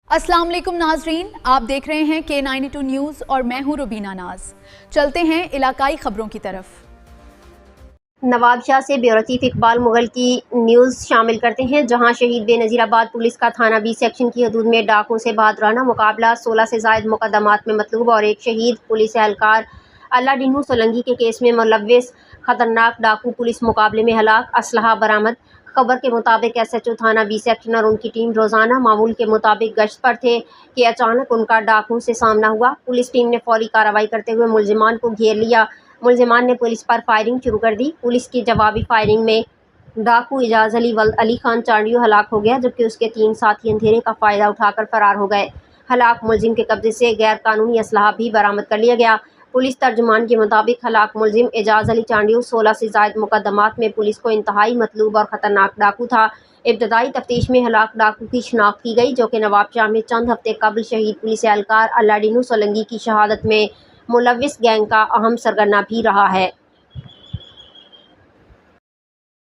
अस्सलाम वालेकुम नाजरीन, आप देख रहे हैं K92 न्यूज़ और मैं हूं रुबीना नाज। चलते हैं इलाकाई खबरों की तरफ। नवाबशाह से ब्यूरो चीफ इकबाल मुगल की न्यूज़ शामिल करते हैं, जहां शहीद बेनज़ीराबाद पुलिस का थाना बी सेक्शन की हदूद में डाकुओं से बहादुराना मुकाबला, 16 से ज़ायद मुकदमात में मतलूब और एक शहीद पुलिस एहलकार अल्लाडीनू सोलंकी के केस में मुलव्विस खतरनाक डाकू पुलिस मुकाबले में हलाक, असलहा बरामद। खबर के मुताबिक SHO थाना बी सेक्शन और उनकी टीम रोज़ाना मामूल के मुताबिक गश्त पर थे कि अचानक उनका डाकुओं से सामना हुआ। पुलिस टीम ने फौरी कार्रवाई करते हुए मुलजिमान को घेर लिया। मुलजिमान ने पुलिस पर फायरिंग शुरू कर दी। पुलिस की जवाबी फायरिंग में डाकू एजाज अली वल्द अली खान चांडियो हलाक हो गया, जबकि उसके 3 साथी अंधेरे का फ़ायदा उठाकर फरार हो गए। हलाक मुलजिम के कब्जे से गैर कानूनी असलहा भी बरामद कर लिया गया। पुलिस तर्जुमान के मुताबिक हलाक मुलजिम एजाज अली चांडियो 16 से ज़ायद मुकदमात में पुलिस को इंतहाई मतलूब और ख़तरनाक डाकू था। इब्तदाई तफ्तीश में हलाक डाकू की शिनाख्त की गई, जो कि नवाबशाह में चंद हफ्ते कबल शहीद पुलिस एहलकार अल्लाडीनू सोलंकी की शहादत में मुलव्विस गैंग का अहम सरगना भी रहा है।